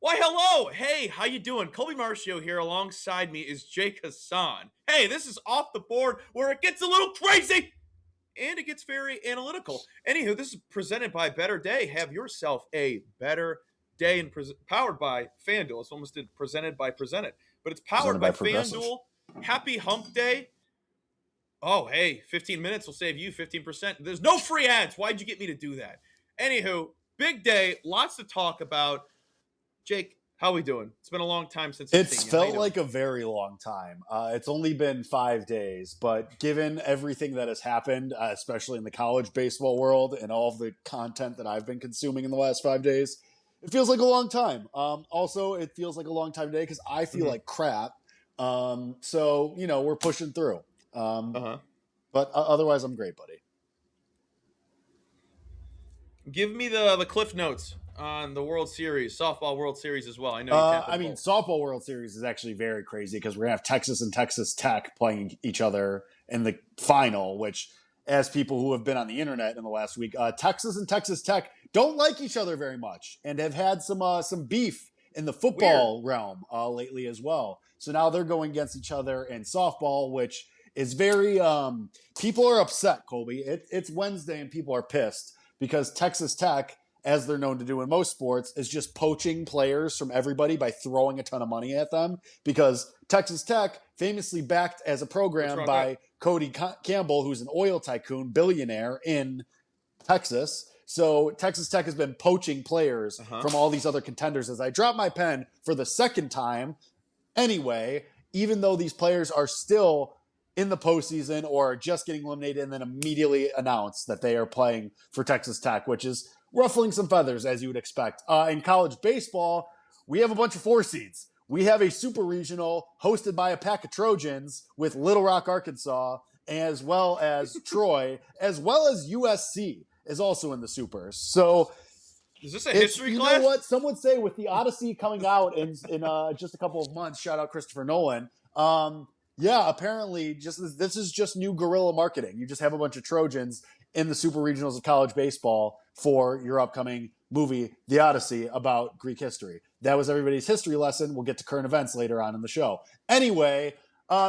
Why, hello! Hey, how you doing? Colby Marcio here. Alongside me is Jake Hassan. Hey, this is Off the Board, where it gets a little crazy and it gets very analytical. Anywho, this is presented by Better Day. Have yourself a better day, and powered by FanDuel. It's almost did presented by Presented, but it's powered Presented by by Progressive. FanDuel. Happy Hump Day. Oh, hey, 15 minutes will save you 15%. There's no free ads. Why'd you get me to do that? Anywho, big day, lots to talk about. Jake, how we doing? It's been a long time since I've It's seen you. How you felt doing? like a very long time. It's only been 5 days, but given everything that has happened, especially in the college baseball world and all of the content that I've been consuming in the last 5 days, it feels like a long time. Also, it feels like a long time today because I feel like crap. So, we're pushing through. But otherwise, I'm great, buddy. Give me the Cliff Notes on the World Series, softball World Series as well. I know you tackled both. Softball World Series is actually very crazy because we're going to have Texas and Texas Tech playing each other in the final, which, as people who have been on the internet in the last week, Texas and Texas Tech don't like each other very much and have had some beef in the football realm lately as well. So now they're going against each other in softball, which is very people are upset, Colby. It's Wednesday and people are pissed because Texas Tech, as they're known to do in most sports, is just poaching players from everybody by throwing a ton of money at them, because Texas Tech, famously backed as a program by Cody Campbell, who's an oil tycoon, billionaire in Texas. So Texas Tech has been poaching players from all these other contenders. As I drop my pen for the second time, anyway, even though these players are still in the postseason or just getting eliminated and then immediately announce that they are playing for Texas Tech, which is ruffling some feathers, as you would expect. In college baseball, we have a bunch of 4 seeds. We have a super regional hosted by a pack of Trojans with Little Rock, Arkansas, as well as Troy, as well as USC is also in the supers. So is this a history class? You know what? Some would say with the Odyssey coming out in just a couple of months, shout out Christopher Nolan, yeah, apparently this is just new guerrilla marketing. You just have a bunch of Trojans in the super regionals of college baseball for your upcoming movie, The Odyssey, about Greek history. That was everybody's history lesson. We'll get to current events later on in the show. Anyway,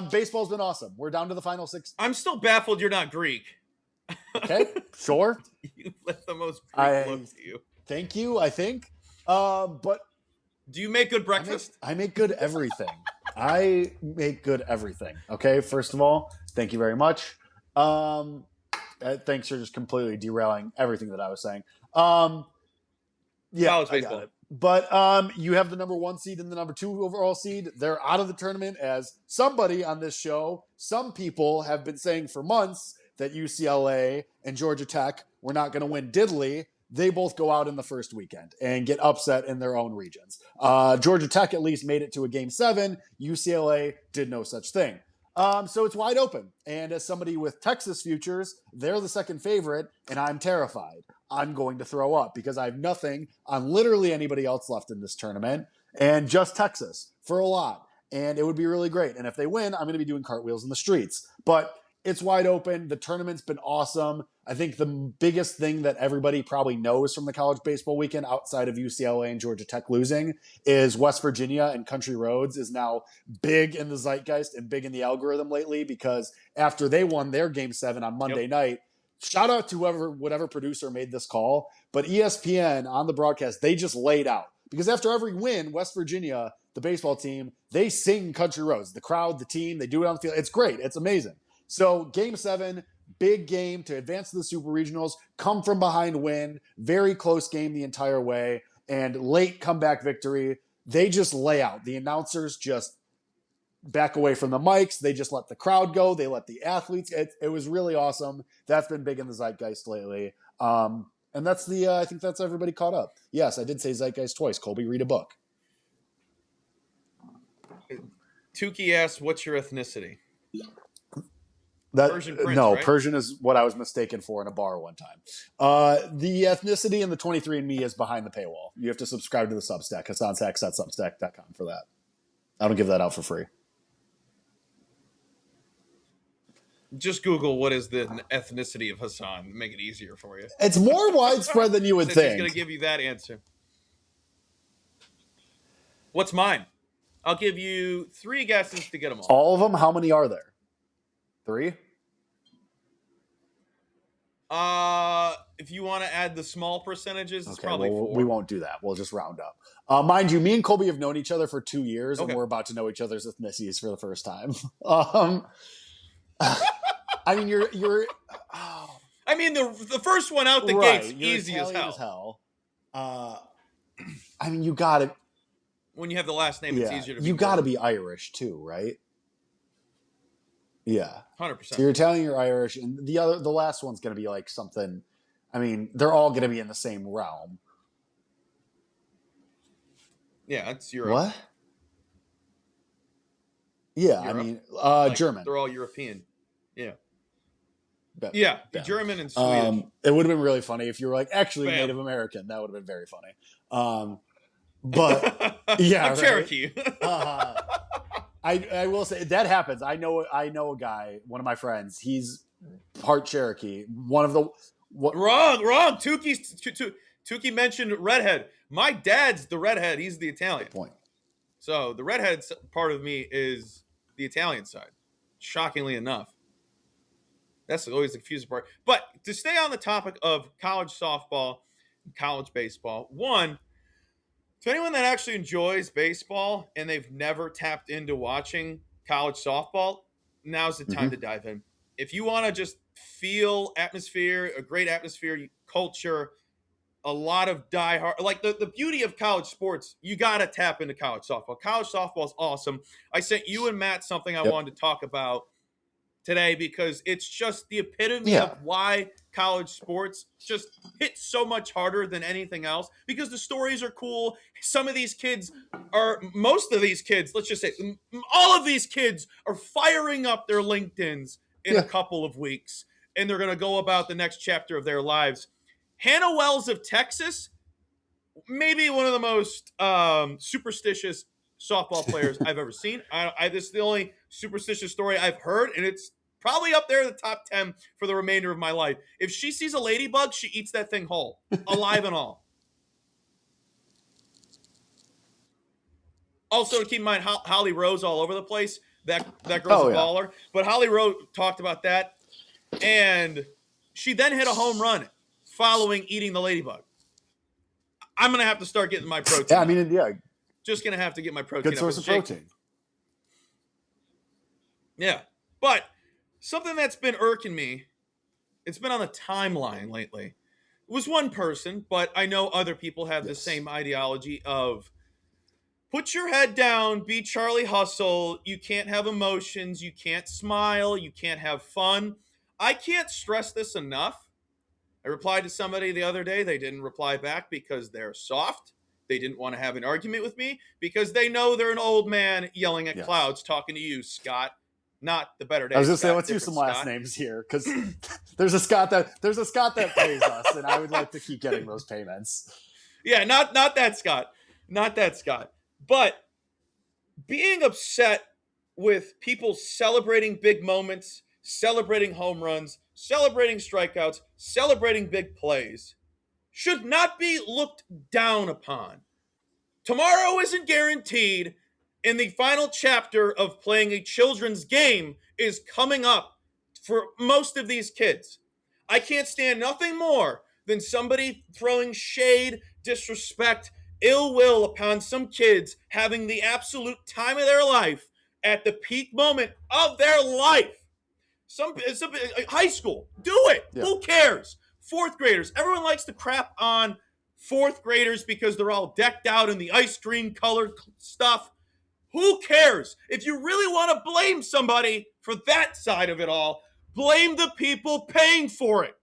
baseball's been awesome. We're down to the final 6. I'm still baffled you're not Greek. Okay, sure. You let the most Greek look to you. Thank you, I think. But do you make good breakfast? I make good everything. I make good everything. Okay, first of all, thank you very much. Thanks for just completely derailing everything that I was saying. Yeah, I got it. But you have the number 1 seed and the number 2 overall seed. They're out of the tournament, as somebody on this show, some people have been saying for months that UCLA and Georgia Tech were not going to win diddly. They both go out in the first weekend and get upset in their own regions. Georgia Tech at least made it to a Game 7. UCLA did no such thing. So it's wide open. And as somebody with Texas futures, they're the second favorite, and I'm terrified. I'm going to throw up because I have nothing on literally anybody else left in this tournament, and just Texas for a lot. And it would be really great. And if they win, I'm going to be doing cartwheels in the streets. But it's wide open. The tournament's been awesome. I think the biggest thing that everybody probably knows from the college baseball weekend, outside of UCLA and Georgia Tech losing, is West Virginia and Country Roads is now big in the zeitgeist and big in the algorithm lately, because after they won their Game 7 on Monday night, shout out to whatever producer made this call, but ESPN on the broadcast, they just laid out. Because after every win, West Virginia, the baseball team, they sing Country Roads. The crowd, the team, they do it on the field. It's great. It's amazing. So Game 7, big game to advance to the Super Regionals, come from behind win, very close game the entire way, and late comeback victory. They just lay out. The announcers just back away from the mics. They just let the crowd go. They let the athletes. It was really awesome. That's been big in the zeitgeist lately. And that's I think that's everybody caught up. Yes, I did say zeitgeist twice. Colby, read a book. Tukey asks, what's your ethnicity? Persian Prince, no, right? Persian is what I was mistaken for in a bar one time. The ethnicity in the 23andMe is behind the paywall. You have to subscribe to the Substack. HassanSacks.substack.com for that. I don't give that out for free. Just Google what is the ethnicity of Hassan. Make it easier for you. It's more widespread than you would think. He's going to give you that answer. What's mine? I'll give you 3 guesses to get them all. All of them? How many are there? 3? If you want to add the small percentages, it's probably well, 4. we won't do that. We'll just round up. Mind you, me and Colby have known each other for 2 years, Okay. and we're about to know each other's ethnicities for the first time. I mean, you're. Oh. I mean, the first one out the gate's easy Italian as hell. I mean, you got to. When you have the last name, it's easier to be. You got to be Irish too, right? Yeah, 100%. So you're Italian, you're Irish, and the last one's going to be like something. I mean, they're all going to be in the same realm. Yeah, it's Europe. What? Yeah, Europe? I mean, like, German. They're all European. Yeah. Yeah, German and Swedish. It would have been really funny if you were like actually Bam. Native American. That would have been very funny. But yeah, I'm Cherokee. I will say that happens. I know a guy, one of my friends. He's part Cherokee. One of the wrong. Tukey mentioned redhead. My dad's the redhead. He's the Italian. Good point. So the redhead part of me is the Italian side. Shockingly enough. That's always the confusing part. But to stay on the topic of college softball, college baseball, one, to anyone that actually enjoys baseball and they've never tapped into watching college softball, now's the time to dive in. If you want to just feel atmosphere, a great atmosphere, culture, a lot of diehard, like the beauty of college sports, you got to tap into college softball. College softball is awesome. I sent you and Matt something I wanted to talk about today because it's just the epitome of why college sports just hit so much harder than anything else, because the stories are cool. Most of these kids, let's just say all of these kids are firing up their LinkedIns in a couple of weeks, and they're going to go about the next chapter of their lives. Hannah Wells of Texas, maybe one of the most superstitious softball players I've ever seen. This is the only superstitious story I've heard, and it's probably up there in the top 10 for the remainder of my life. If she sees a ladybug, she eats that thing whole, alive and all. Also, to keep in mind, Holly Rose all over the place. That girl's a baller. But Holly Rose talked about that, and she then hit a home run following eating the ladybug. I'm going to have to start getting my protein. Yeah, I mean, just going to have to get my protein. Good source of protein. Yeah. But something that's been irking me, it's been on the timeline lately. It was one person, but I know other people have the same ideology of put your head down, be Charlie Hustle. You can't have emotions. You can't smile. You can't have fun. I can't stress this enough. I replied to somebody the other day. They didn't reply back because they're soft. They didn't want to have an argument with me because they know they're an old man yelling at clouds talking to you, Scott. Not the Better Day. I was going to say, Scott, let's use some last Scott. names here because there's a Scott that pays us, and I would like to keep getting those payments. Yeah, not that Scott. Not that Scott. But being upset with people celebrating big moments, celebrating home runs, celebrating strikeouts, celebrating big plays should not be looked down upon. Tomorrow isn't guaranteed, and the final chapter of playing a children's game is coming up for most of these kids. I can't stand nothing more than somebody throwing shade, disrespect, ill will upon some kids having the absolute time of their life at the peak moment of their life. Some high school, do it. Yeah. Who cares? Fourth graders. Everyone likes to crap on fourth graders because they're all decked out in the ice cream colored stuff. Who cares? If you really want to blame somebody for that side of it all, blame the people paying for it.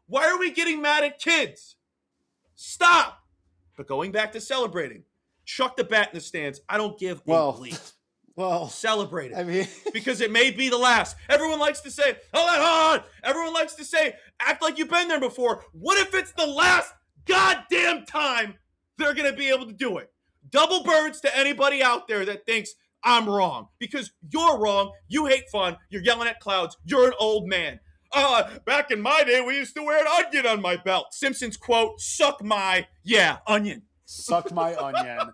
Why are we getting mad at kids? Stop. But going back to celebrating, chuck the bat in the stands. I don't give a bleep. Well, celebrate it. I mean, because it may be the last. Everyone likes to say, hold on. Everyone likes to say, act like you've been there before. What if it's the last goddamn time they're going to be able to do it? Double birds to anybody out there that thinks I'm wrong. Because you're wrong. You hate fun. You're yelling at clouds. You're an old man. Back in my day, we used to wear an onion on my belt. Simpsons quote, suck my, onion. Suck my onion.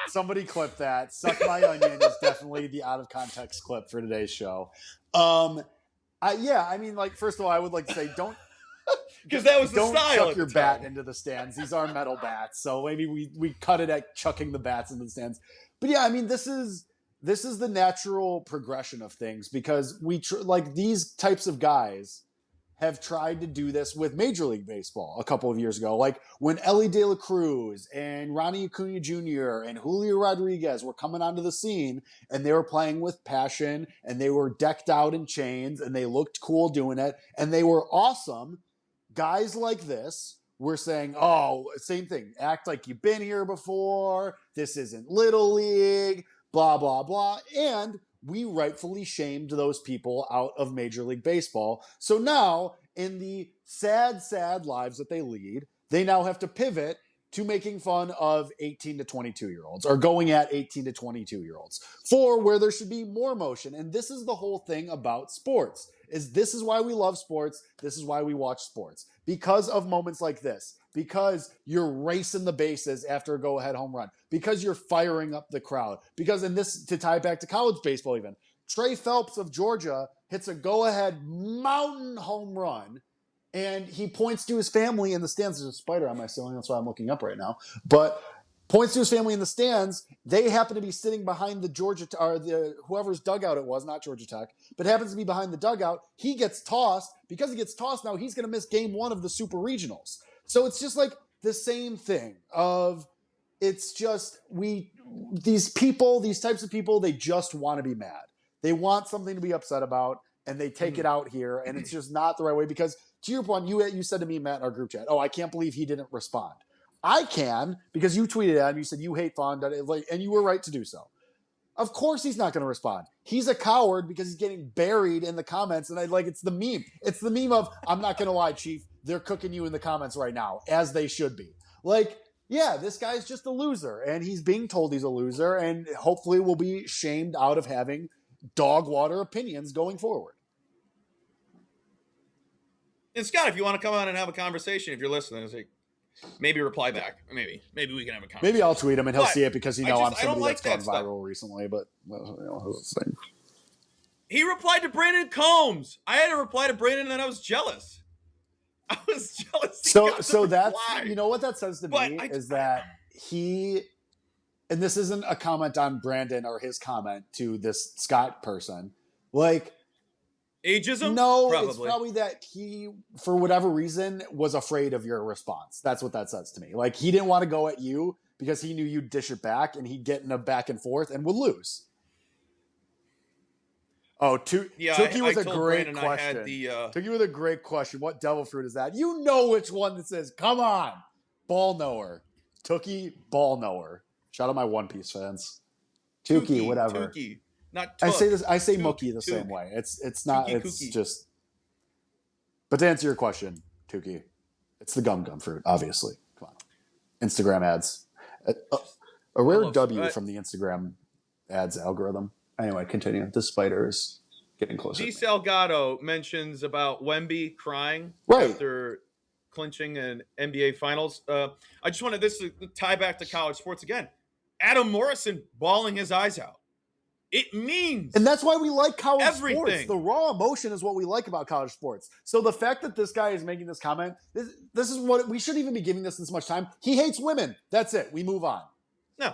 Somebody clip that. Suck My Onion is definitely the out of context clip for today's show. I mean, like, first of all, I would like to say, don't Because that was the don't style chuck at your the bat time. into the stands. These are metal bats, so maybe we cut it at chucking the bats into the stands. But yeah, I mean, this is the natural progression of things because like these types of guys have tried to do this with Major League Baseball a couple of years ago. Like when Ellie De La Cruz and Ronnie Acuna Jr. and Julio Rodriguez were coming onto the scene and they were playing with passion and they were decked out in chains and they looked cool doing it and they were awesome. Guys like this were saying, oh, same thing. Act like you've been here before. This isn't Little League, blah, blah, blah. And we rightfully shamed those people out of Major League Baseball. So now, in the sad, sad lives that they lead, they now have to pivot to making fun of 18 to 22-year-olds or going at 18 to 22-year-olds for where there should be more motion. And this is the whole thing about sports. This is why we love sports. This is why we watch sports. Because of moments like this. Because you're racing the bases after a go-ahead home run. Because you're firing up the crowd. Because, and this, to tie it back to college baseball even, Trey Phelps of Georgia hits a go-ahead mountain home run, and he points to his family in the stands. There's a spider on my ceiling. That's why I'm looking up right now. But points to his family in the stands. They happen to be sitting behind the Georgia or the whoever's dugout it was, not Georgia Tech, but happens to be behind the dugout. He gets tossed. Because he gets tossed now, he's going to miss game 1 of the Super Regionals. So it's just like the same thing of it's just these types of people, they just want to be mad. They want something to be upset about, and they take it out here, and it's just not the right way. Because to your point, you said to me, Matt, in our group chat, oh, I can't believe he didn't respond. I can, because you tweeted at him, you said you hate Fawn, and you were right to do so. Of course he's not going to respond. He's a coward because he's getting buried in the comments, and it's the meme. It's the meme of, I'm not going to lie, Chief, they're cooking you in the comments right now, as they should be. Like, yeah, this guy's just a loser, and he's being told he's a loser, and hopefully will be shamed out of having dog water opinions going forward. And Scott, if you want to come on and have a conversation, if you're listening, it's like, maybe reply back. Maybe we can have a conversation. Maybe I'll tweet him and he'll see it because I'm I somebody don't like that's gone that viral recently. But he replied to Brandon Combs. I had to reply to Brandon, and then I was jealous. I was jealous. So that's what that says to me is that he, and this isn't a comment on Brandon or his comment to this Scott person, like ageism. No, probably. It's probably that he, for whatever reason, was afraid of your response. That's what that says to me. Like he didn't want to go at you because he knew you'd dish it back, and he'd get in a back and forth and would lose. Oh, Tookie with a great question. Tookie with a great question. What devil fruit is that? You know which one this is. Come on. Ball knower. Tookie, ball knower. Shout out my One Piece fans. Tookie, whatever. Tookie. Not Took. I say Mookie the same way. It's not, Tookie, it's Kookie. Just. But to answer your question, Tookie, it's the gum fruit, obviously. Come on. Instagram ads. A rare W from the Instagram ads algorithm. Anyway, continue. The spider is getting closer. D. Salgado mentions about Wemby crying after clinching an NBA Finals. I just wanted this to tie back to college sports again. Adam Morrison bawling his eyes out. It means, and that's why we like college everything. Sports. The raw emotion is what we like about college sports. So the fact that this guy is making this comment, this is what we shouldn't even be giving this much time. He hates women. That's it. We move on. No.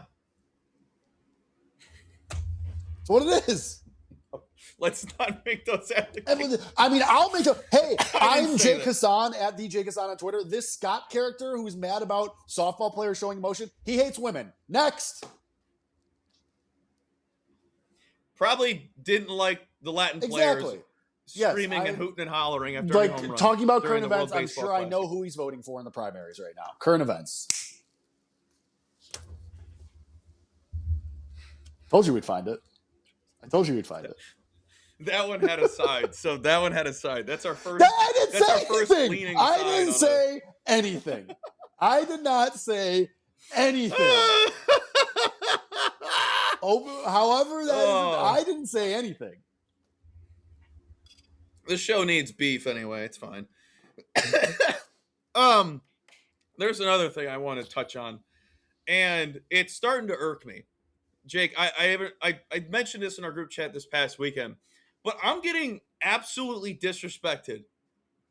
That's what it is. Let's not make those I mean, I'll make them. Hey, I'm Jake Hassan at the Jake Hassan on Twitter. This Scott character who's mad about softball players showing emotion, he hates women. Next. Probably didn't like the Latin players screaming and hooting and hollering after every home run. Talking about current events, I'm sure I know who he's voting for in the primaries right now. Current events. Told you we'd find it. I told you we'd find it. That one had a side. So that one had a side. That's our first. I didn't say anything. I didn't say anything. I did not say anything. However, I didn't say anything. The show needs beef anyway. It's fine. There's another thing I want to touch on. and it's starting to irk me. Jake, I mentioned this in our group chat this past weekend, but I'm getting absolutely disrespected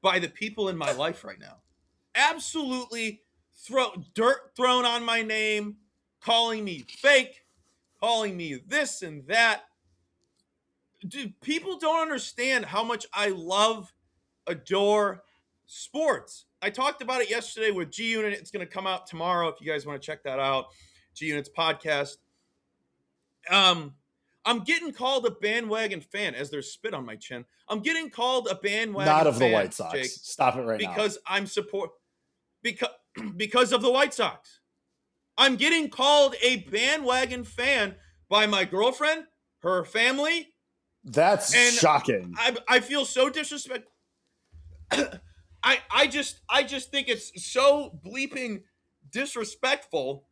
by the people in my life right now. Absolutely dirt thrown on my name, calling me fake, calling me this and that. Dude, people don't understand how much I love, adore sports. I talked about it yesterday with G Unit. It's going to come out tomorrow if you guys want to check that out. G Unit's podcast. Um, I'm getting called a bandwagon fan as there's spit on my chin. I'm getting called a bandwagon Not of fan, the White Sox. Jake, Stop it right now. because I'm support because because of the White Sox. I'm getting called a bandwagon fan by my girlfriend, her family, That's and shocking. I feel so disrespected. I just think it's so bleeping disrespectful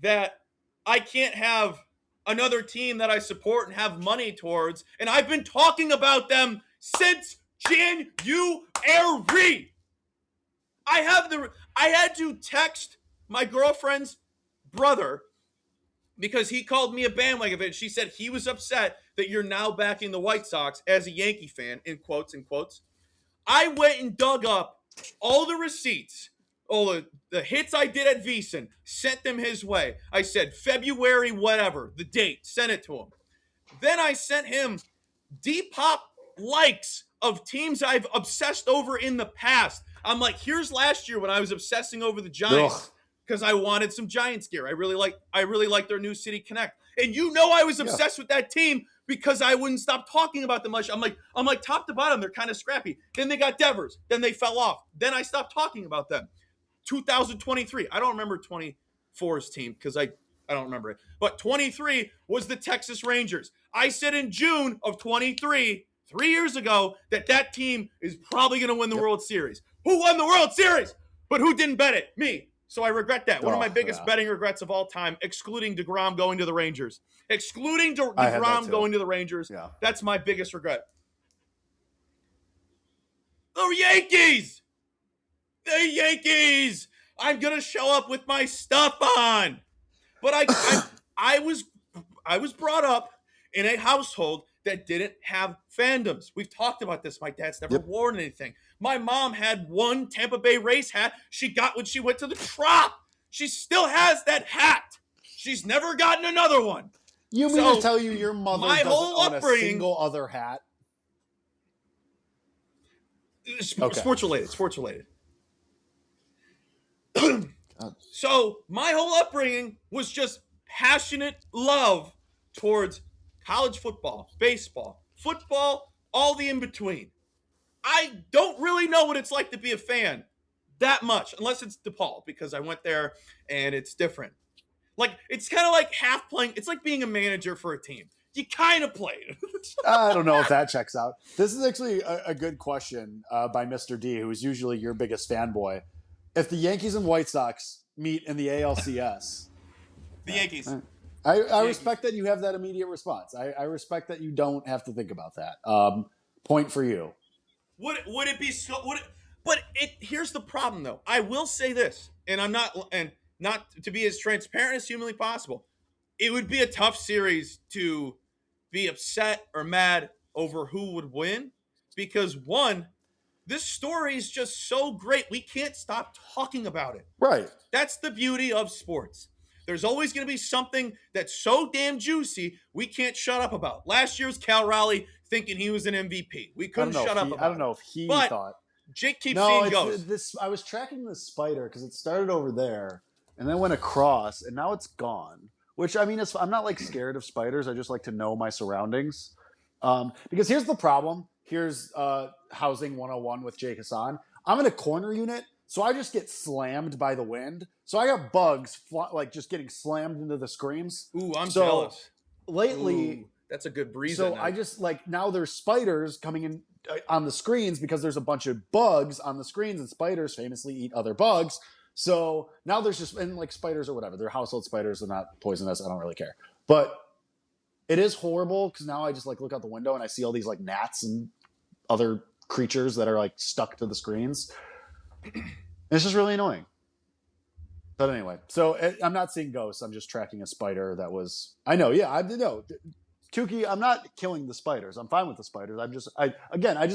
that I can't have another team that I support and have money towards. And I've been talking about them since January. I had to text my girlfriend's brother because he called me a bandwagon fan. She said he was upset that you're now backing the White Sox as a Yankee fan, in quotes, in quotes. I went and dug up all the receipts, all the hits I did at VSiN, sent them his way. I said February, whatever, the date, sent it to him. Then I sent him Depop likes of teams I've obsessed over in the past. I'm like, here's last year when I was obsessing over the Giants because I wanted some Giants gear. I really like their new City Connect. And you know I was obsessed with that team because I wouldn't stop talking about them much. I'm like top to bottom, they're kind of scrappy. Then they got Devers. Then they fell off. Then I stopped talking about them. 2023. I don't remember 24's team because I don't remember it. But 23 was the Texas Rangers. I said in June of 23, 3 years ago, that team is probably going to win the World Series. Who won the World Series? But who didn't bet it? Me. So I regret that. One of my biggest betting regrets of all time, excluding DeGrom going to the Rangers. Excluding DeGrom going to the Rangers. Yeah. That's my biggest regret. The Yankees! The Yankees! I'm going to show up with my stuff on. But I was brought up in a household that didn't have fandoms. We've talked about this. My dad's never worn anything. My mom had one Tampa Bay Rays hat she got when she went to the Trop. She still has that hat. She's never gotten another one. You mean to tell you your mother doesn't own a single other hat? Sports related. Sports related. So my whole upbringing was just passionate love towards college football, baseball, football, all the in between. I don't really know what it's like to be a fan that much, unless it's DePaul, because I went there and it's different. Like, it's kind of like half playing. It's like being a manager for a team. You kind of played. I don't know if that checks out. This is actually a good question by Mr. D, who is usually your biggest fanboy. If the Yankees and White Sox meet in the ALCS. The Yankees. I respect that you have that immediate response. I respect that you don't have to think about that. Point for you. Would it be so? But here's the problem, though. I will say this, and I'm not to be as transparent as humanly possible. It would be a tough series to be upset or mad over who would win, because one, this story is just so great. We can't stop talking about it. Right. That's the beauty of sports. There's always going to be something that's so damn juicy we can't shut up about. Last year's Cal Raleigh thinking he was an MVP. We couldn't shut up about it. I don't know if he thought. Jake keeps seeing ghosts. This, I was tracking this spider because it started over there and then went across and now it's gone. Which, I mean, I'm not like scared of spiders. I just like to know my surroundings. Because here's the problem. Here's Housing 101 with Jake Hassan. I'm in a corner unit, so I just get slammed by the wind. So I got bugs just getting slammed into the screens. Ooh, I'm jealous. Lately, that's a good breeze. So I just now there's spiders coming in on the screens because there's a bunch of bugs on the screens, and spiders famously eat other bugs. So now there's just spiders or whatever. They're household spiders. They're not poisonous. I don't really care. But it is horrible because now I just look out the window and I see all these gnats and other creatures that are stuck to the screens. It's just really annoying. But anyway, so I'm not seeing ghosts. I'm just tracking a spider that was. I know, yeah, I know. Tukey, I'm not killing the spiders. I'm fine with the spiders. I just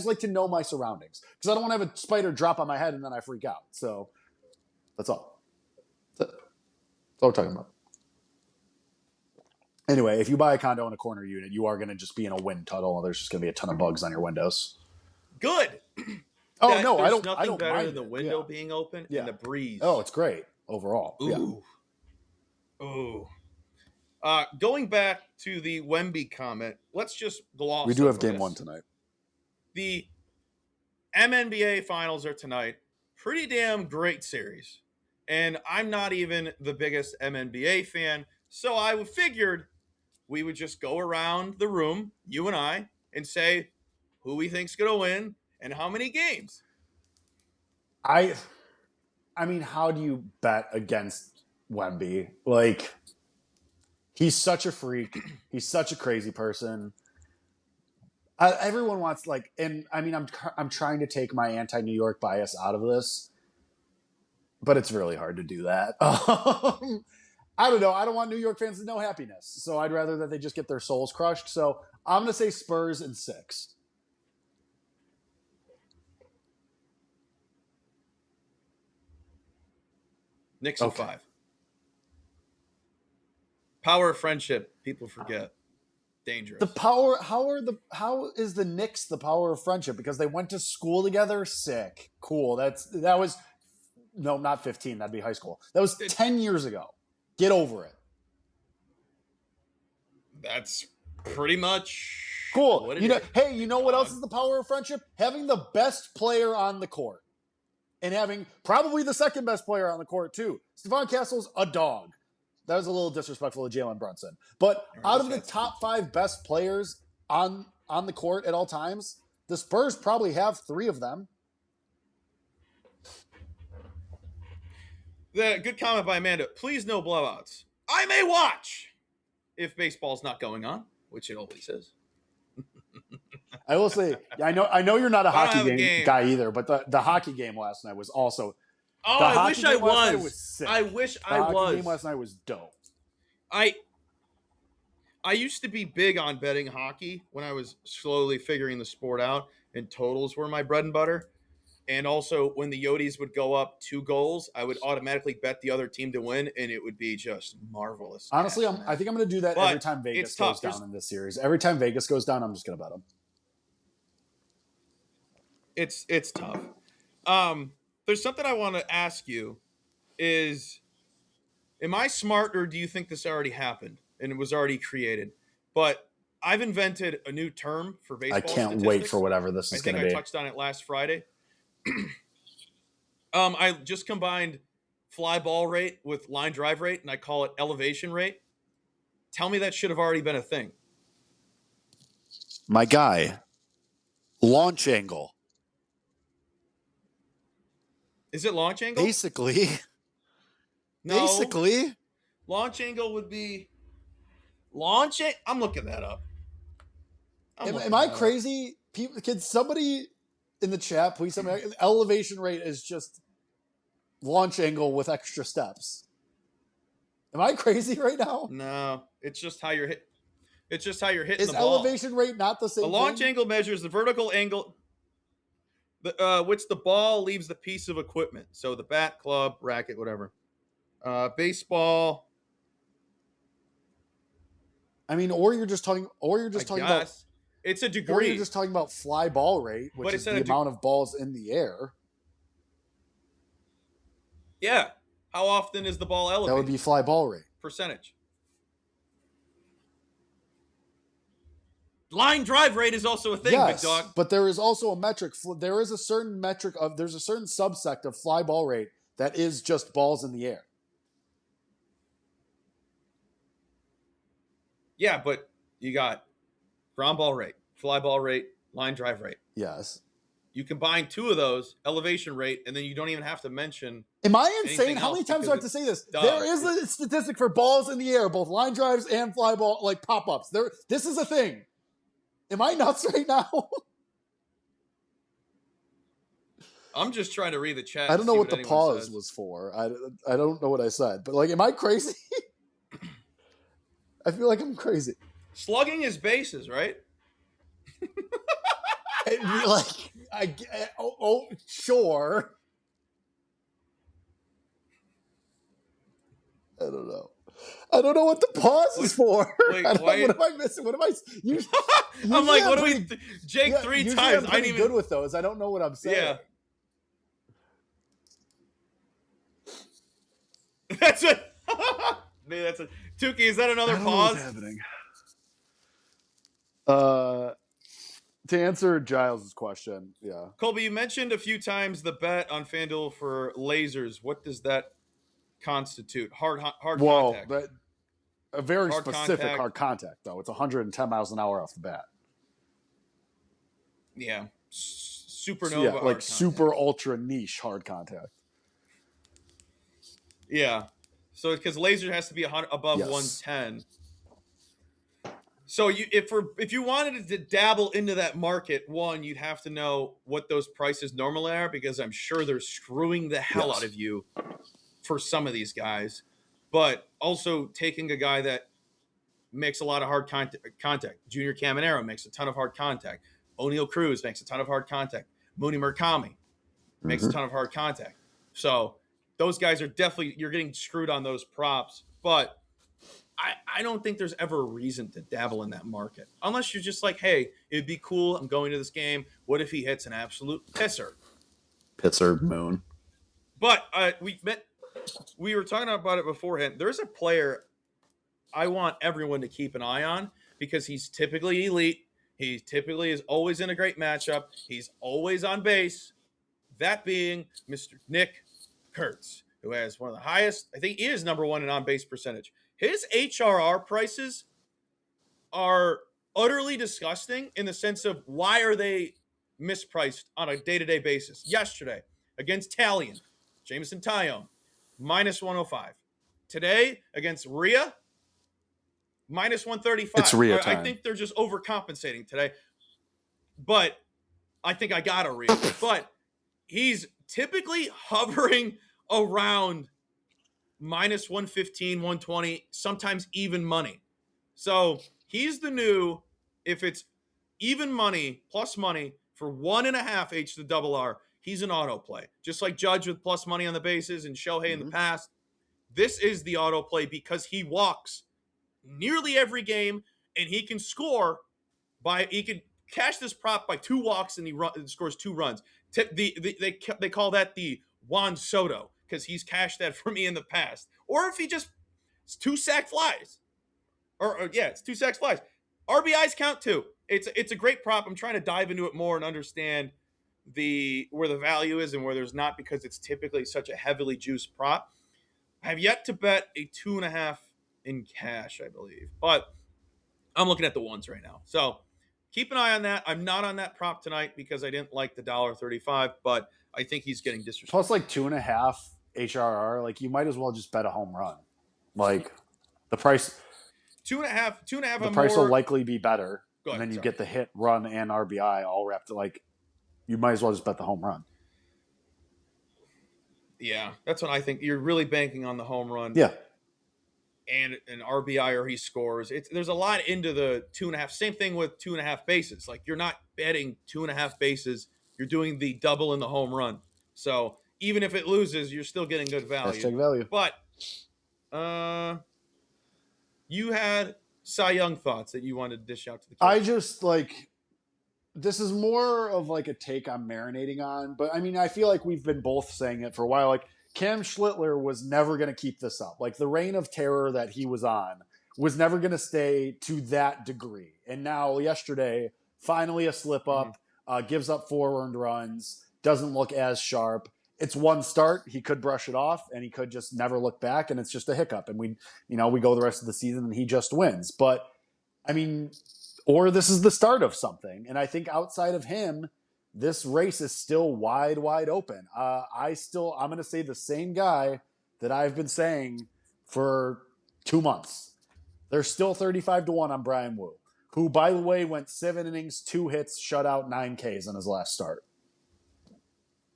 like to know my surroundings because I don't want to have a spider drop on my head and then I freak out. So that's all. That's all we're talking about. Anyway, if you buy a condo in a corner unit, you are going to just be in a wind tunnel. There's just going to be a ton of bugs on your windows. Good. Oh no, there's I don't. nothing I don't better mind than the it. window Yeah. being open Yeah. and the breeze. Oh, it's great overall. Ooh. Yeah. Ooh. Going back to the Wemby comment, let's just gloss. We do have over game this. 1 tonight. The MNBA finals are tonight. Pretty damn great series. And I'm not even the biggest MNBA fan, so I figured we would just go around the room, you and I, and say who we think's going to win and how many games. I mean, how do you bet against Wemby? Like, he's such a freak. He's such a crazy person. Everyone wants and I mean, I'm trying to take my anti-New York bias out of this, but it's really hard to do that. I don't know. I don't want New York fans to know happiness, so I'd rather that they just get their souls crushed. So I'm going to say Spurs in 6. Knicks in 5. Power of friendship. People forget. Dangerous. How is the Knicks the power of friendship? Because they went to school together. Sick. Cool. That was no, not 15. That'd be high school. That was 10 years ago. Get over it. That's pretty much cool. Hey, you know what else is the power of friendship? Having the best player on the court. And having probably the second best player on the court, too. Stephon Castle's a dog. That was a little disrespectful to Jalen Brunson. But out of the top 5 best players on the court at all times, the Spurs probably have 3 of them. Good comment by Amanda. Please no blowouts. I may watch if baseball's not going on, which it always is. I will say, I know you're not a hockey game guy either, but the hockey game last night was also. Oh, I wish I was. I wish I was. The hockey game last night was dope. I used to be big on betting hockey when I was slowly figuring the sport out, and totals were my bread and butter. And also, when the Yotes would go up 2 goals, I would automatically bet the other team to win, and it would be just marvelous. Honestly, I think I'm going to do that every time Vegas goes down in this series. Every time Vegas goes down, I'm just going to bet them. It's tough. There's something I want to ask you is, am I smart or do you think this already happened and it was already created? But I've invented a new term for baseball. I can't wait for whatever this is going to be. I touched on it last Friday. I just combined fly ball rate with line drive rate, and I call it elevation rate. Tell me that should have already been a thing. My guy, launch angle. Is it launch angle? Basically. No. Basically. Launch angle would be launch it. I'm looking that up. Am I crazy? Can somebody in the chat please tell me elevation rate is just launch angle with extra steps? Am I crazy right now? No, it's just how you're hit. It's just how you're hitting the ball. Is elevation rate not the same? The launch angle measures the vertical angle which the ball leaves the piece of equipment. So the bat, club, racket, whatever. Baseball. I mean, or you're just talking about. It's a degree. Or you're just talking about fly ball rate, which is the amount of balls in the air. Yeah. How often is the ball elevated? That would be fly ball rate. Percentage. Line drive rate is also a thing, yes, big dog. But there is also a metric. There is a certain metric of. There's a certain subsect of fly ball rate that is just balls in the air. Yeah, but you got ground ball rate, fly ball rate, line drive rate. Yes. You combine 2 of those, elevation rate, and then you don't even have to mention. Am I insane? How many times do I have to say this? There is a statistic for balls in the air, both line drives and fly ball, like pop-ups. This is a thing. Am I nuts right now? I'm just trying to read the chat I and don't know see what what the anyone pause says. was for. I don't know what I said, but like, am I crazy? I feel like I'm crazy. Slugging his bases, right? Like, sure. I don't know. I don't know what the pause is for. Wait, why? What am I missing? What am I? I'm Usually like, I'm what do pretty. we? Jake Yeah, three usually I'm times. I pretty didn't good even. with those. I don't know what I'm saying. Yeah, that's it. Maybe that's a Tukey. Is that another I don't know what's pause? happening. To answer Giles' question, yeah. Colby, you mentioned a few times the bet on FanDuel for lasers. What does that constitute? Hard Well, contact. but a very Hard specific contact. hard contact, though. It's 110 miles an hour off the bat. Yeah. So yeah, Supernova like hard super contact. ultra niche hard contact. Yeah. So because laser has to be above Yes. 110. So if you wanted to dabble into that market, one, you'd have to know what those prices normally are, because I'm sure they're screwing the hell out Yes. of you for some of these guys. But also taking a guy that makes a lot of hard contact. Junior Caminero makes a ton of hard contact. O'Neal Cruz makes a ton of hard contact. Mooney Murakami makes a ton of hard contact. So those guys are definitely, you're getting screwed on those props. But I don't think there's ever a reason to dabble in that market. Unless you're just like, hey, it'd be cool. I'm going to this game. What if he hits an absolute pisser? Pitzer Moon. But we were talking about it beforehand. There's a player I want everyone to keep an eye on, because he's typically elite. He typically is always in a great matchup. He's always on base. That being Mr. Nick Kurtz, who has one of the highest, I think he is number one in on base percentage. His HRR prices are utterly disgusting in the sense of, why are they mispriced on a day-to-day basis? Yesterday, against Talion, Jameson Tyone, minus 105. Today, against Rhea, minus It's 135. Rhea I time. think they're just overcompensating today. But I think I got a Rhea. But he's typically hovering around minus 115, 120, sometimes even money. So he's the new, if it's even money plus money for 1.5 H to double R, he's an auto play. Just like Judge with plus money on the bases and Shohei in the past. This is the auto play because he walks nearly every game, and he can score he can cash this prop by 2 walks, and he scores 2 runs. They call that the Juan Soto, because he's cashed that for me in the past. Or if he just, it's 2 sack flies, or yeah, it's 2 sack flies. RBIs count too. It's a great prop. I'm trying to dive into it more and understand where the value is and where there's not, because it's typically such a heavily juiced prop. I have yet to bet a 2.5 in cash, I believe, but I'm looking at the ones right now. So keep an eye on that. I'm not on that prop tonight because I didn't like the $1.35, but I think he's getting disrespected. Plus, like 2.5 HRR. Like, you might as well just bet a home run. Like, the price. 2.5. The price will likely be better, Go ahead, and then you sorry. get the hit, run, and RBI all wrapped. Like, you might as well just bet the home run. Yeah, that's what I think. You're really banking on the home run. Yeah. And an RBI, or he scores. There's a lot into the 2.5. Same thing with 2.5 bases. Like, you're not betting 2.5 bases. You're doing the double in the home run. So even if it loses, you're still getting good value. Hashtag value. But you had Cy Young thoughts that you wanted to dish out to the kids. I just, like, this is more of like a take I'm marinating on, but I mean, I feel like we've been both saying it for a while. Like, Cam Schlittler was never going to keep this up. Like, the reign of terror that he was on was never going to stay to that degree. And now, yesterday, finally a slip up, gives up 4 earned runs, doesn't look as sharp. It's one start. He could brush it off, and he could just never look back, and it's just a hiccup. And we go the rest of the season, and he just wins. But I mean, or this is the start of something. And I think outside of him, this race is still wide open. I'm going to say the same guy that I've been saying for 2 months. They're still 35-1 on Brian Wu, who, by the way, went 7 innings, 2 hits, shut out 9 Ks on his last start.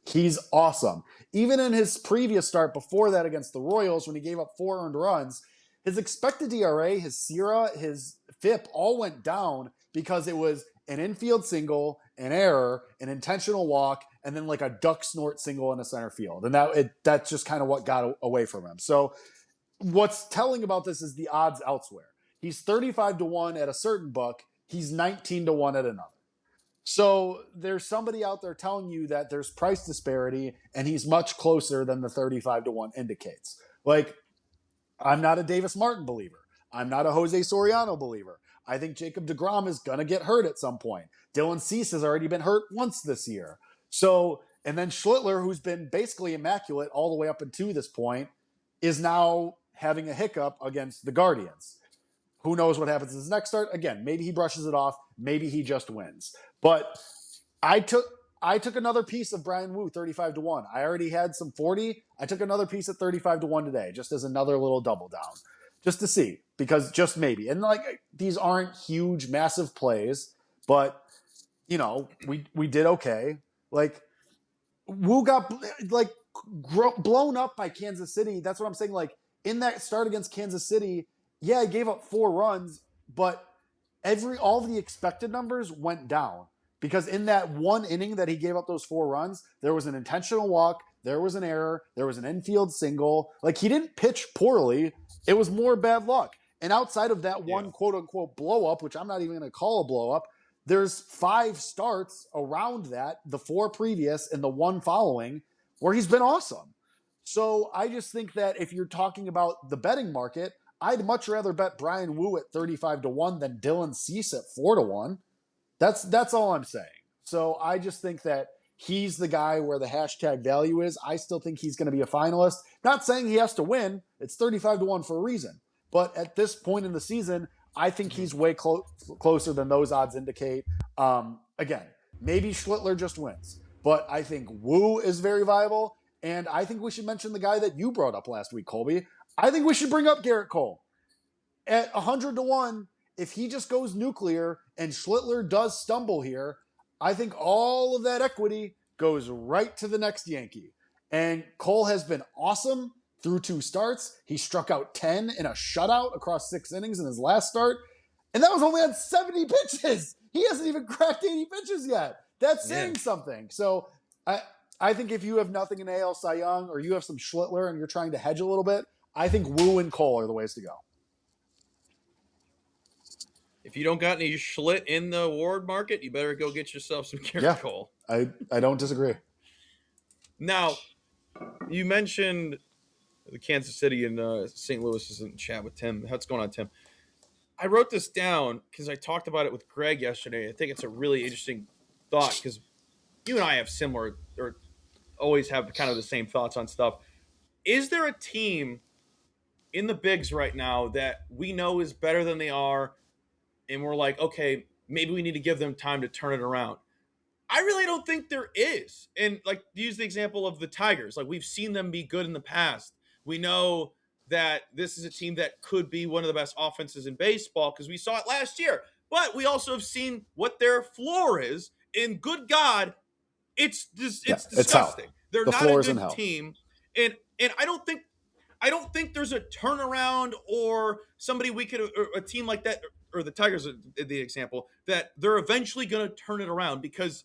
He's awesome. Even in his previous start before that against the Royals, when he gave up 4 earned runs, his expected ERA, his SIRA, his FIP all went down because it was an infield single, an error, an intentional walk, and then like a duck snort single in the center field. And that's just kind of what got away from him. So what's telling about this is the odds elsewhere. He's 35-1 at a certain book. He's 19-1 at another. So there's somebody out there telling you that there's price disparity and he's much closer than the 35-1 indicates. Like, I'm not a Davis Martin believer. I'm not a Jose Soriano believer. I think Jacob deGrom is going to get hurt at some point. Dylan Cease has already been hurt once this year. So, and then Schlittler, who's been basically immaculate all the way up until this point, is now having a hiccup against the Guardians. Who knows what happens in his next start? Again, maybe he brushes it off. Maybe he just wins. But I took another piece of Brian Wu, 35-1. I already had some 40. I took another piece at 35-1 today, just as another little double down, just to see, because just maybe. And like, these aren't huge, massive plays, but you know, we did okay. Like, Wu got like blown up by Kansas City. That's what I'm saying. Like, in that start against Kansas City, yeah, he gave up 4 runs, but all of the expected numbers went down because in that one inning that he gave up those 4 runs, there was an intentional walk, there was an error, there was an infield single. Like, he didn't pitch poorly. It was more bad luck. And outside of that one quote unquote blow up, which I'm not even going to call a blow up, there's 5 starts around that, the 4 previous and the 1 following, where he's been awesome. So I just think that if you're talking about the betting market, I'd much rather bet Brian Wu at 35-1 than Dylan Cease at 4-1. That's all I'm saying. So I just think that he's the guy where the hashtag value is. I still think he's going to be a finalist. Not saying he has to win. It's 35-1 for a reason. But at this point in the season, I think he's way closer than those odds indicate. Again, maybe Schlittler just wins. But I think Wu is very viable. And I think we should mention the guy that you brought up last week, Colby. I think we should bring up Garrett Cole. At 100-1, if he just goes nuclear and Schlittler does stumble here, I think all of that equity goes right to the next Yankee. And Cole has been awesome through 2 starts. He struck out 10 in a shutout across 6 innings in his last start. And that was only on 70 pitches. He hasn't even cracked 80 pitches yet. That's saying something. So I think if you have nothing in AL Cy Young or you have some Schlittler and you're trying to hedge a little bit, I think Wu and Cole are the ways to go. If you don't got any Schlitt in the award market, you better go get yourself some Garrett Cole. I don't disagree. Now, you mentioned the Kansas City and St. Louis is in chat with Tim. What's going on, Tim? I wrote this down because I talked about it with Greg yesterday. I think it's a really interesting thought because you and I have similar or always have kind of the same thoughts on stuff. Is there a team in the bigs right now that we know is better than they are, and we're like, okay, maybe we need to give them time to turn it around? I really don't think there is. And like, use the example of the Tigers. Like, we've seen them be good in the past. We know that this is a team that could be one of the best offenses in baseball because we saw it last year. But we also have seen what their floor is. And good God, it's disgusting. They're not a good team. And I don't think there's a turnaround or somebody we could, or a team like that, or the Tigers are the example, that they're eventually going to turn it around because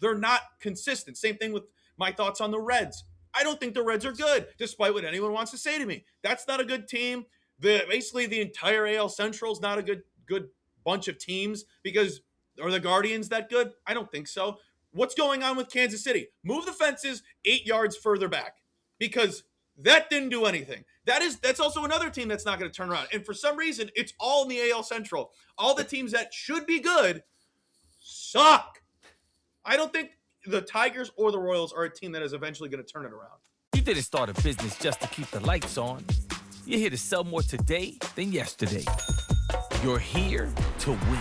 they're not consistent. Same thing with my thoughts on the Reds. I don't think the Reds are good, despite what anyone wants to say to me. That's not a good team. Basically, the entire AL Central is not a good bunch of teams because are the Guardians that good? I don't think so. What's going on with Kansas City? Move the fences 8 yards further back because that didn't do anything. That's also another team that's not going to turn around. And for some reason, it's all in the AL Central. All the teams that should be good suck. I don't think the Tigers or the Royals are a team that is eventually going to turn it around. You didn't start a business just to keep the lights on. You're here to sell more today than yesterday. You're here to win.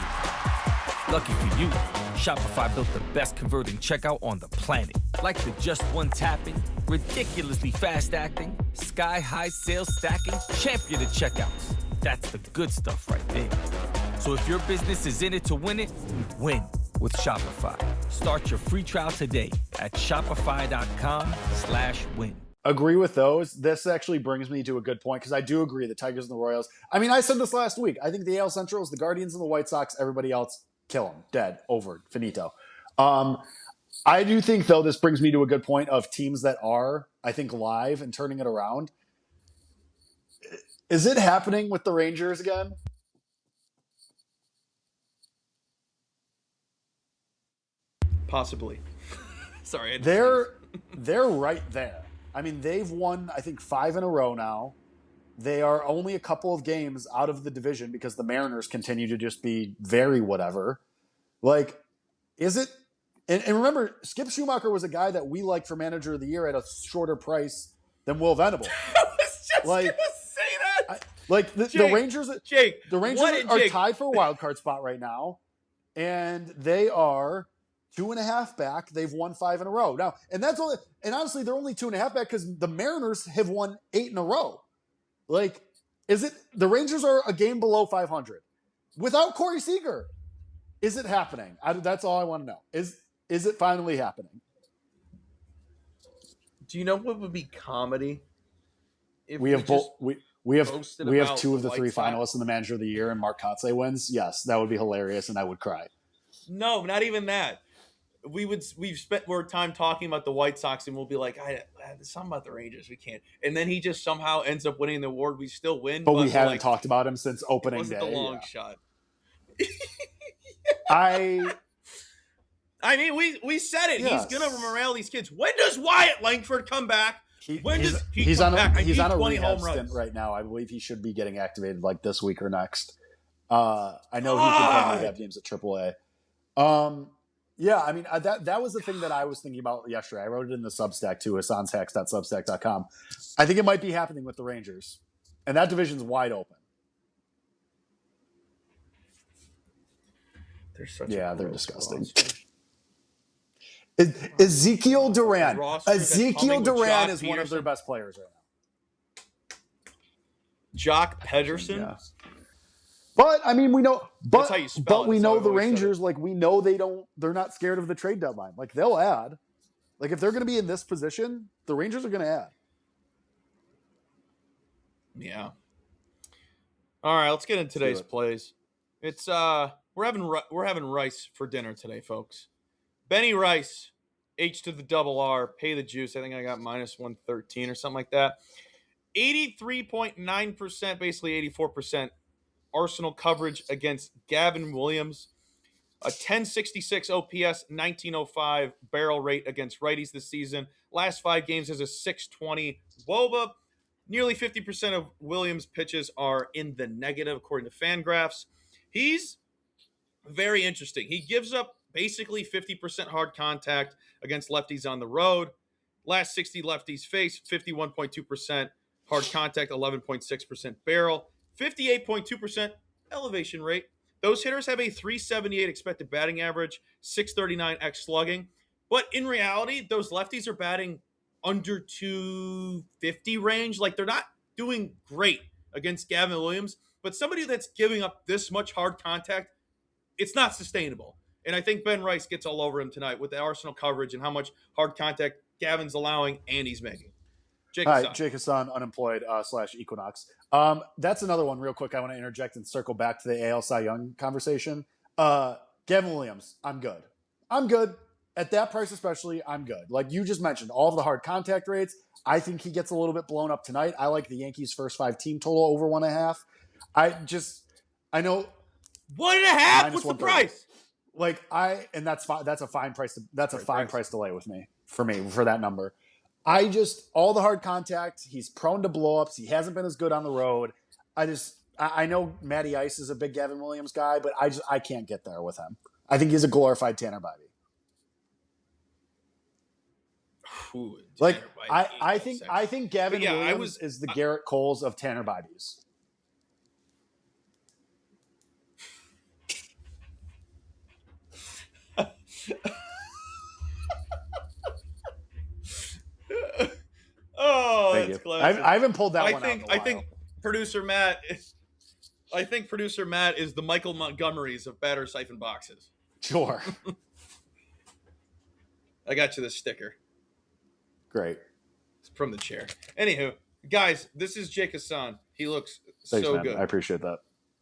Lucky for you, Shopify built the best converting checkout on the planet. Like the just one tapping, ridiculously fast acting, sky-high sales stacking, champion of checkouts. That's the good stuff right there. So if your business is in it to win it, win. with Shopify. Start your free trial today at shopify.com/win. Agree with those. This actually brings me to a good point because I do agree the Tigers and the Royals. I mean, I said this last week. I think the AL Central is the Guardians and the White Sox. Everybody else, kill them. Dead. Over. Finito. I do think, though, this brings me to a good point of teams that are, I think, live and turning it around. Is it happening with the Rangers again? Possibly. Sorry. They're right there. I mean, they've won, I think, 5 in a row now. They are only a couple of games out of the division because the Mariners continue to just be very whatever. Like, is it? And remember, Skip Schumacher was a guy that we liked for Manager of the Year at a shorter price than Will Venable. I was just going to say that. The Rangers, Jake, the Rangers are tied for a wild card spot right now, and they are 2.5 back. They've won 5 in a row now, and that's only. And honestly, they're only 2.5 back because the Mariners have won 8 in a row. Like, is it the Rangers are a game below 500 without Corey Seager? Is it happening? That's all I want to know. Is it finally happening? Do you know what would be comedy? If we have both. We have 2 of the 3 Sox finalists in the Manager of the Year, and Mark Kotsay wins. Yes, that would be hilarious, and I would cry. No, not even that. We've spent more time talking about the White Sox, and we'll be like, there's something about the Rangers we can't. And then he just somehow ends up winning the award. We still win, but we haven't talked about him since opening day. It wasn't the long shot. I mean, we said it. Yes. He's gonna morale these kids. When does Wyatt Langford come back? He's on a rehab stint right now. I believe he should be getting activated like this week or next. I know he can play rehab games at AAA. Yeah, I mean that was the thing that I was thinking about yesterday. I wrote it in the Substack too, hasanshacks.substack.com. I think it might be happening with the Rangers, and that division's wide open. They're disgusting. Ezekiel Duran. Ezekiel Duran is one of their best players right now. Jock Pedersen. Yeah. But I mean, we know. But we know the Rangers. Like we know they're not scared of the trade deadline. Like they'll add. Like if they're going to be in this position, the Rangers are going to add. Yeah. All right, let's get into today's plays. It's we're having rice for dinner today, folks. Benny Rice, H to the double R, pay the juice. I think I got minus 113 or something like that. 83.9%, basically 84% Arsenal coverage against Gavin Williams. A 1066 OPS, 1905 barrel rate against righties this season. Last 5 games is a 620 WOBA. Nearly 50% of Williams' pitches are in the negative, according to Fangraphs. He's very interesting. He gives up basically 50% hard contact against lefties on the road. Last 60 lefties faced, 51.2% hard contact, 11.6% barrel, 58.2% elevation rate. Those hitters have a 378 expected batting average, 639 X slugging. But in reality, those lefties are batting under 250 range. Like they're not doing great against Gavin Williams. But somebody that's giving up this much hard contact, it's not sustainable. And I think Ben Rice gets all over him tonight with the Arsenal coverage and how much hard contact Gavin's allowing and he's making. Jake Hassan, unemployed / Equinox. That's another one real quick I want to interject and circle back to the AL Cy Young conversation. Gavin Williams, I'm good. At that price especially, I'm good. Like you just mentioned, all of the hard contact rates, I think he gets a little bit blown up tonight. I like the Yankees' first 5 team total over 1.5. I know 1.5. What's the price? That's fine. That's a fine price. That's a fine price to lay with me for that number. All the hard contact. He's prone to blowups. He hasn't been as good on the road. I know Matty Ice is a big Gavin Williams guy, but I can't get there with him. I think he's a glorified Tanner Bybee. Ooh, I think Gavin Williams is the Garrett Coles of Tanner Bybees. Oh, that's classic. I haven't pulled that one out in a while. I think producer Matt is the Michael Montgomerys of batter siphon boxes. Sure. I got you the sticker. Great. It's from the chair. Anywho, guys, this is Jake Hassan. He looks Thanks, so man. good. I appreciate that.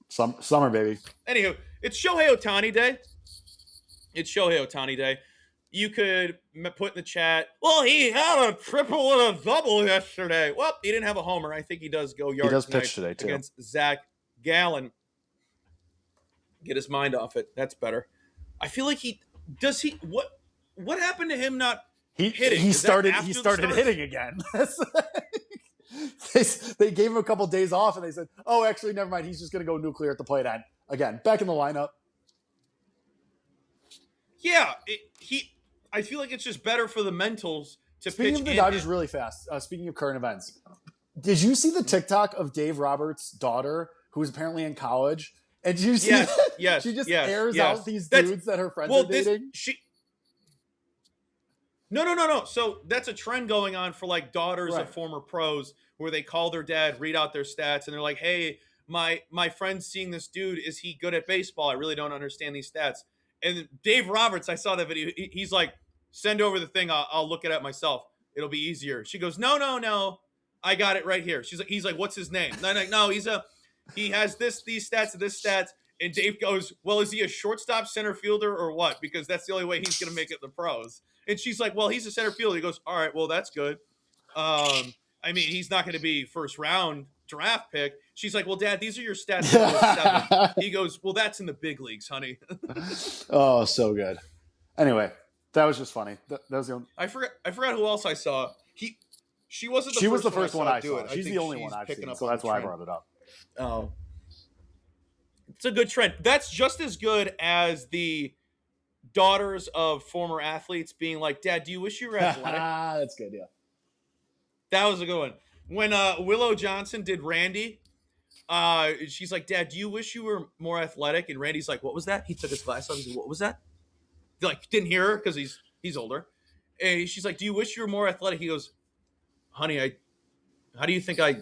Summer, baby. Anywho, it's Shohei Ohtani Day. It's Shohei Ohtani Day. You could put in the chat, well, he had a triple and a double yesterday. Well, he didn't have a homer. I think he does go yard. He does pitch today, too. Against Zach Gallen. Get his mind off it. That's better. I feel like what happened to him not hitting? He started hitting again. They gave him a couple days off, and they said, "Oh, actually, never mind. He's just going to go nuclear at the plate again, back in the lineup." Yeah, I feel like it's just better for the mentals to Speaking pitch. of the Dodgers, really fast. Speaking of current events, did you see the TikTok of Dave Roberts' daughter, who is apparently in college? And did you see yes, she just airs out these dudes that her friends are dating? No. So that's a trend going on for like daughters of former pros, where they call their dad, read out their stats, and they're like, "Hey, my friend's seeing this dude. Is he good at baseball? I really don't understand these stats." And Dave Roberts, I saw that video. He's like, "Send over the thing. I'll look it up myself. It'll be easier." She goes, "No. I got it right here." He's like, "What's his name?" No, he has these stats and this stats. And Dave goes, "Well, is he a shortstop, center fielder, or what? Because that's the only way he's going to make it in the pros." And she's like, "Well, he's a center fielder." He goes, "All right, well, that's good. I mean, he's not going to be first round draft pick." She's like, "Well, Dad, these are your stats." 7. He goes, "Well, that's in the big leagues, honey." Oh, so good. Anyway, that was just funny. That was the only... I forgot who else I saw. She wasn't. She was the first one I saw. She's the only one I've seen, so that's why I brought it up. Oh. It's a good trend. That's just as good as the daughters of former athletes being like, "Dad, do you wish you were athletic?" That's good, yeah. That was a good one. When Willow Johnson did Randy, she's like, "Dad, do you wish you were more athletic?" And Randy's like, "What was that?" He took his glass off. He's like, "What was that?" He like didn't hear her because he's older. And she's like, "Do you wish you were more athletic?" He goes, "Honey, how do you think I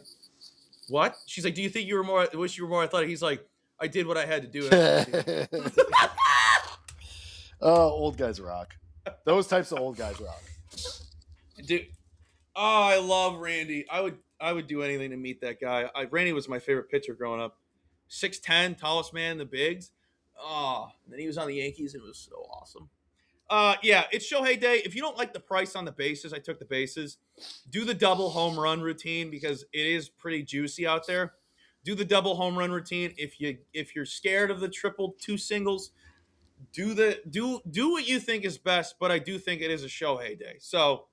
what?" She's like, "Do you think you were more wish you were more athletic?" He's like, "I did what I had to do." Oh, old guys rock. Those types of old guys rock. Dude, I love Randy. I would do anything to meet that guy. Randy was my favorite pitcher growing up. 6'10", tallest man in the bigs. Oh, and then he was on the Yankees, and it was so awesome. Yeah, it's Shohei Day. If you don't like the price on the bases, I took the bases. Do the double home run routine because it is pretty juicy out there. Do the double home run routine. If you're scared of the triple, 2 singles, do what you think is best. But I do think it is a Shohei Day. So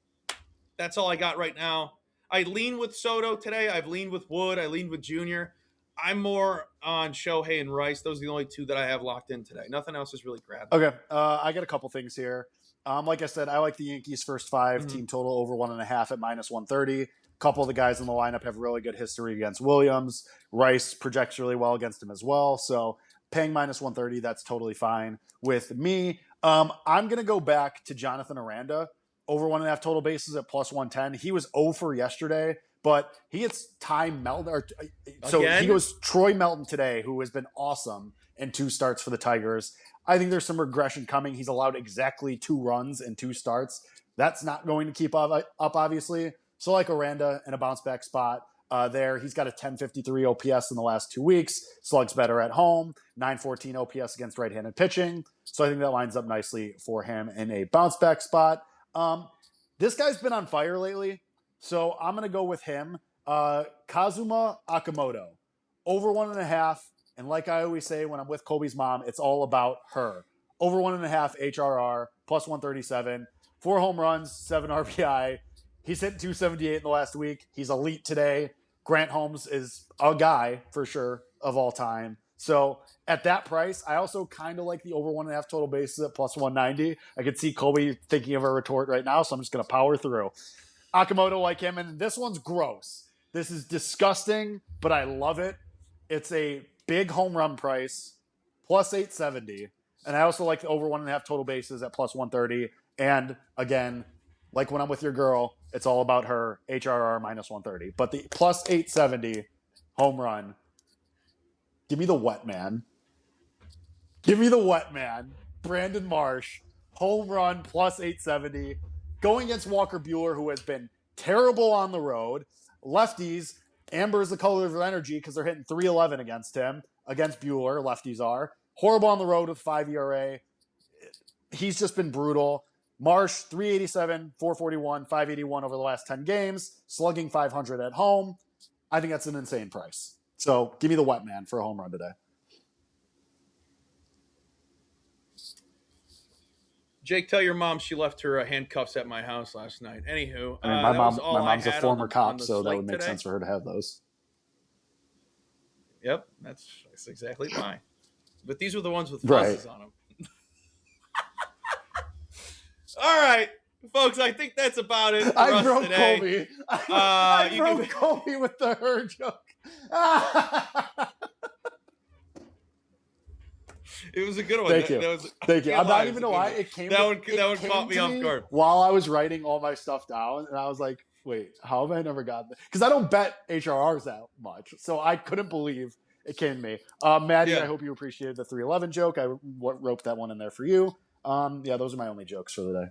that's all I got right now. I lean with Soto today. I've leaned with Wood. I leaned with Junior. I'm more on Shohei and Rice. Those are the only 2 that I have locked in today. Nothing else is really grabbed. Okay, I got a couple things here. Like I said, I like the Yankees' first 5 team total over 1.5 at -130. A couple of the guys in the lineup have really good history against Williams. Rice projects really well against him as well. So paying -130, that's totally fine with me. I'm going to go back to Jonathan Aranda over 1.5 total bases at +110. He was 0 for yesterday, but he gets Ty Melton. So he goes Troy Melton today, who has been awesome in 2 starts for the Tigers. I think there's some regression coming. He's allowed exactly 2 runs in 2 starts. That's not going to keep up obviously. So like Aranda in a bounce back spot there. He's got a 1053 OPS in the last 2 weeks. Slugs better at home. 914 OPS against right-handed pitching. So I think that lines up nicely for him in a bounce back spot. This guy's been on fire lately. So I'm going to go with him. Kazuma Akamoto. Over 1.5. And like I always say when I'm with Kobe's mom, it's all about her. Over 1.5 HRR, +137. 4 home runs, 7 RBI. He's hit 278 in the last week. He's elite today. Grant Holmes is a guy, for sure, of all time. So at that price, I also kind of like the over 1.5 total bases at +190. I could see Kobe thinking of a retort right now, so I'm just going to power through. Akamoto like him, and this one's gross. This is disgusting, but I love it. It's a big home run price, +870. And I also like the over 1.5 total bases at +130. And again, like when I'm with your girl, it's all about her, HRR -130. But the +870 home run, give me the wet man. Give me the wet man. Brandon Marsh, home run plus 870, going against Walker Buehler, who has been terrible on the road. Lefties, amber is the color of energy because they're hitting 311 against him. Against Buehler, lefties are. Horrible on the road with 5 ERA. He's just been brutal. Marsh, 387, 441, 581 over the last 10 games, slugging 500 at home. I think that's an insane price. So give me the wet man for a home run today. Jake, tell your mom she left her handcuffs at my house last night. Anywho, I mean, my mom's a former on cop, the so that slate would make today. sense for her to have those. Yep, that's exactly why. But these were the ones with Right. fuzzes on them. All right, folks, I think that's about it for us broke today. Colby. I you broke can- Colby with the her joke. It was a good one. Thank you. Thank you. can't I'm lie, not it even was a gonna good lie. one. It came. That one it caught me came to off guard. while I was writing all my stuff down, and I was like, "Wait, how have I never gotten this?" Because I don't bet HRRs that much, so I couldn't believe it came to me. Maddie, Yeah. I hope you appreciated the 311 joke. I roped that one in there for you. Yeah, those are my only jokes for the day.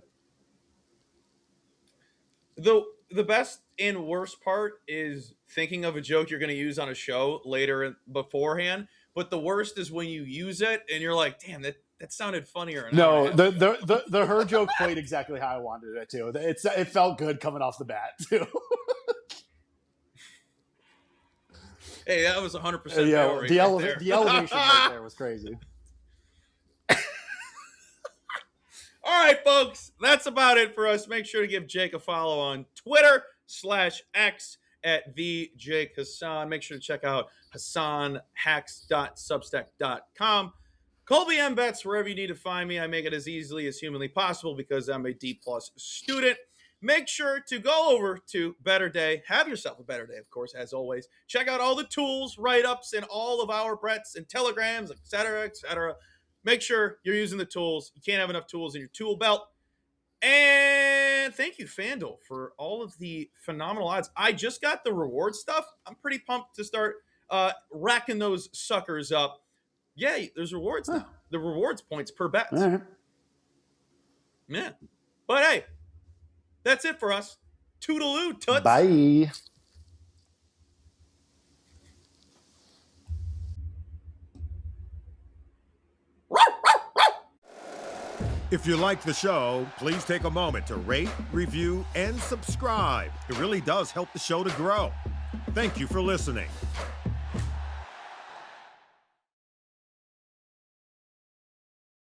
The best and worst part is thinking of a joke you're going to use on a show later beforehand. But the worst is when you use it and you're like, "Damn, that sounded funnier." No, the her joke played exactly how I wanted it to. It felt good coming off the bat too. Hey, that was 100% Yeah, Maori the right there. elevation right there was crazy. All right, folks, that's about it for us. Make sure to give Jake a follow on Twitter/X at the Jake Hassan. Make sure to check out HassanHacks.substack.com. Colby M Bets wherever you need to find me. I make it as easily as humanly possible because I'm a D+ student. Make sure to go over to Better Day. Have yourself a better day, of course, as always. Check out all the tools, write-ups, and all of our Bretts and telegrams, etc., etc. Make sure you're using the tools. You can't have enough tools in your tool belt. And thank you, FanDuel, for all of the phenomenal odds. I just got the reward stuff. I'm pretty pumped to start racking those suckers up. Yeah, there's rewards now. The rewards points per bet. All right. Yeah. But hey, that's it for us. Toodaloo, toots. Bye. If you like the show, please take a moment to rate, review, and subscribe. It really does help the show to grow. Thank you for listening.